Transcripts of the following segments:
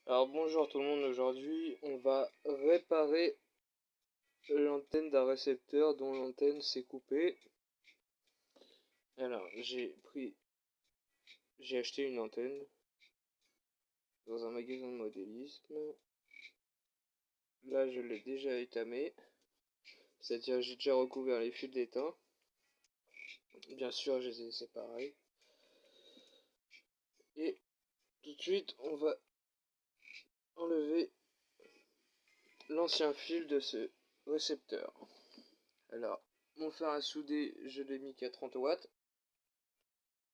Alors bonjour tout le monde, aujourd'hui on va réparer l'antenne d'un récepteur dont l'antenne s'est coupée. Alors j'ai acheté une antenne dans un magasin de modélisme. Là je l'ai déjà étamé, c'est-à-dire j'ai déjà recouvert les fils d'étain. Bien sûr je les ai séparés. Et tout de suite on va enlever l'ancien fil de ce récepteur. Alors mon fer à souder je l'ai mis qu'à 30 watts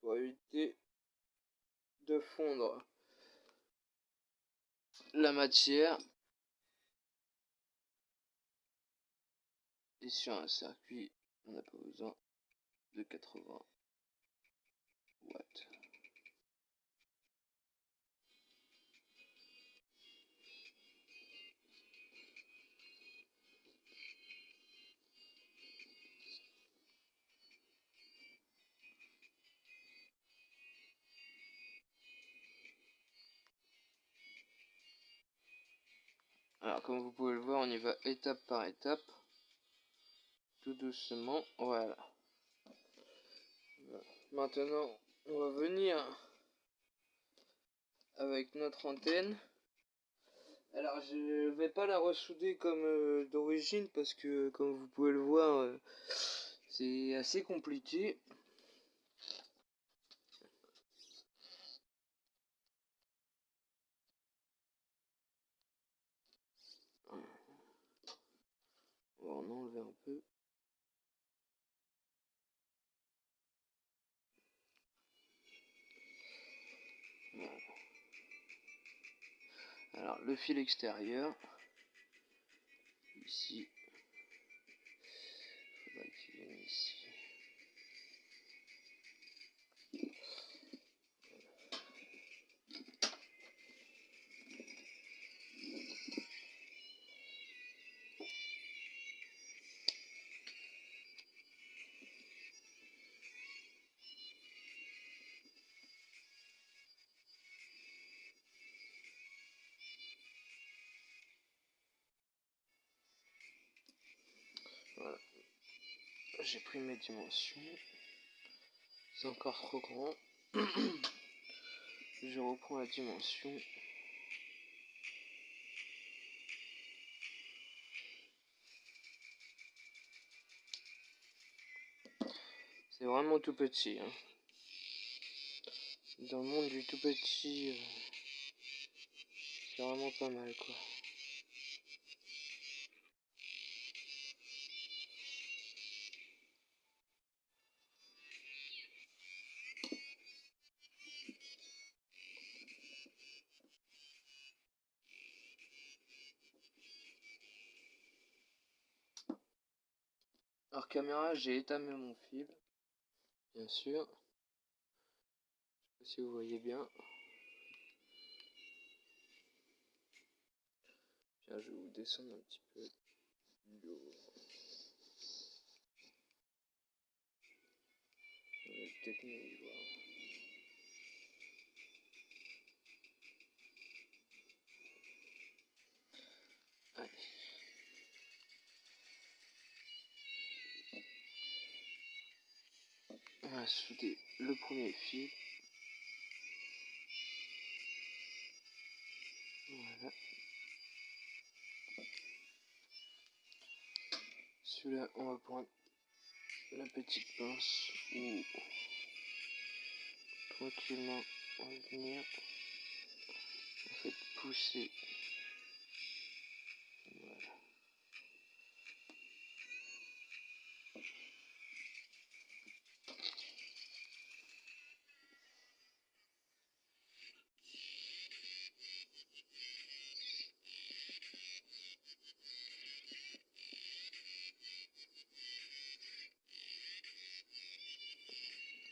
pour éviter de fondre la matière. Et sur un circuit on n'a pas besoin de 80 watts. Alors comme vous pouvez le voir, on y va étape par étape, tout doucement. Voilà. Maintenant on va venir avec notre antenne. Alors je vais pas la ressouder comme d'origine parce que comme vous pouvez le voir, c'est assez compliqué. On va en enlever un peu. Voilà. Alors le fil extérieur, ici, il faudrait qu'il vienne ici. Voilà. J'ai pris mes dimensions. C'est encore trop grand. Je reprends la dimension. C'est vraiment tout petit. Hein. Dans le monde du tout petit, c'est vraiment pas mal quoi. Alors caméra, j'ai étamé mon fil, bien sûr. Je sais pas si vous voyez bien. Tiens, je vais vous descendre un petit peu l'eau. Vous allez peut-être mieux y voir. Allez. On va souder le premier fil. Voilà. Celui-là, on va prendre la petite pince ou tranquillement on va venir en fait pousser. Voilà.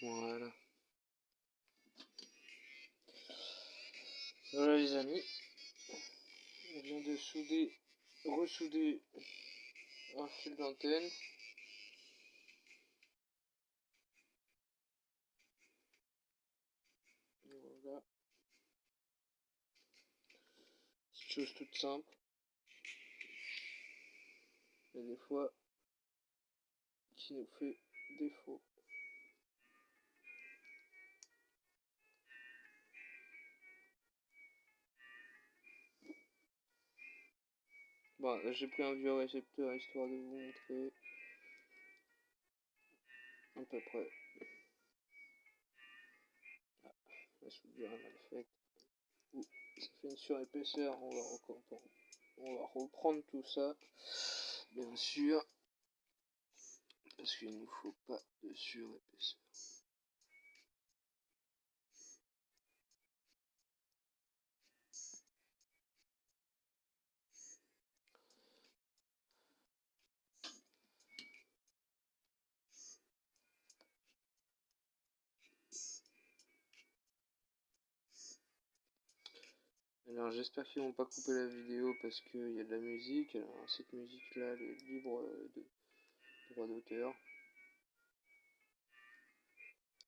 Voilà. Voilà les amis. On vient de ressouder un fil d'antenne. Voilà. chose toute simple. Mais des fois, qui nous fait défaut. Bon, là j'ai pris un vieux récepteur histoire de vous montrer à peu près. Ah, la soudure est mal faite. Ouh, ça fait une surépaisseur, on va reprendre tout ça, bien sûr, parce qu'il ne nous faut pas de surépaisseur. Alors j'espère qu'ils vont pas couper la vidéo parce qu'il y a de la musique. Alors cette musique là elle est libre de droit d'auteur.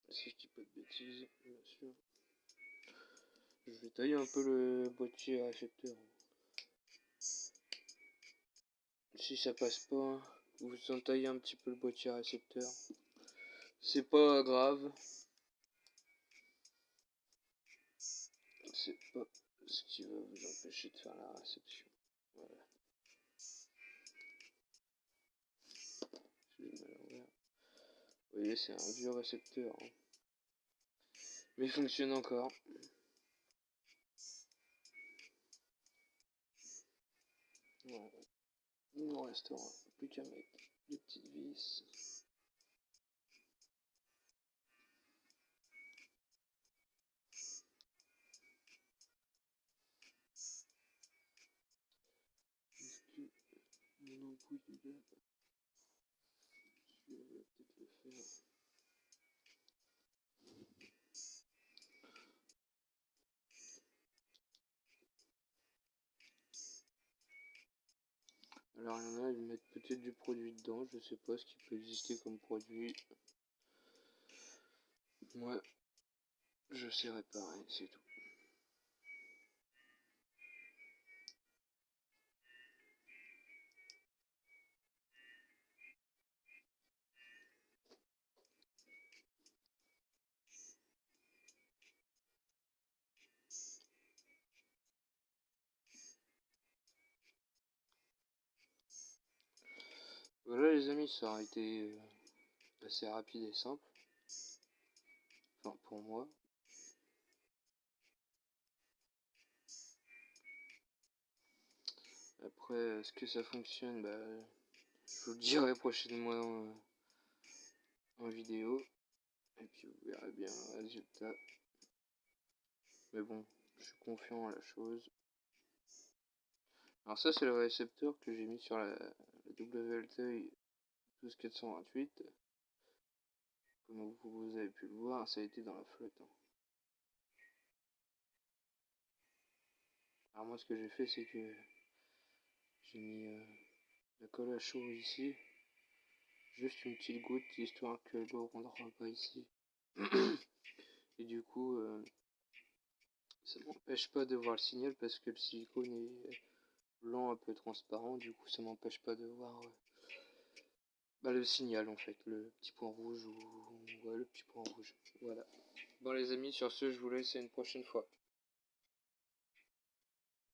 Si je dis pas de bêtises, bien sûr. Je vais tailler un peu le boîtier récepteur. Si ça passe pas, vous entaillez un petit peu le boîtier récepteur. C'est pas grave. C'est pas ce qui va vous empêcher de faire la réception. Voilà. Je l'ai mal envers. Vous voyez, c'est un vieux récepteur. Hein. Mais il fonctionne encore. Voilà. Il nous restera plus qu'à mettre des petites vis. Est-ce que mon ampoule est là? Je vais peut-être le faire. Alors il y en a, ils mettent peut-être du produit dedans, je sais pas ce qui peut exister comme produit. Moi, je sais réparer, c'est tout. Voilà les amis, ça a été assez rapide et simple. Enfin pour moi. Après, est-ce que ça fonctionne? Bah, je vous le dirai prochainement en vidéo. Et puis vous verrez bien le résultat. Mais bon, je suis confiant à la chose. Alors ça c'est le récepteur que j'ai mis sur la WLTI 12428. Comme vous avez pu le voir, ça a été dans la flotte. Hein. Alors moi ce que j'ai fait c'est que j'ai mis la colle à chaud ici. Juste une petite goutte histoire que l'eau ne rentre pas ici. Et du coup ça m'empêche pas de voir le signal parce que le silicone est blanc un peu transparent. Du coup ça m'empêche pas de voir le signal en fait, le petit point rouge ou ouais, le petit point rouge. Voilà. Bon les amis, sur ce je vous laisse à une prochaine fois.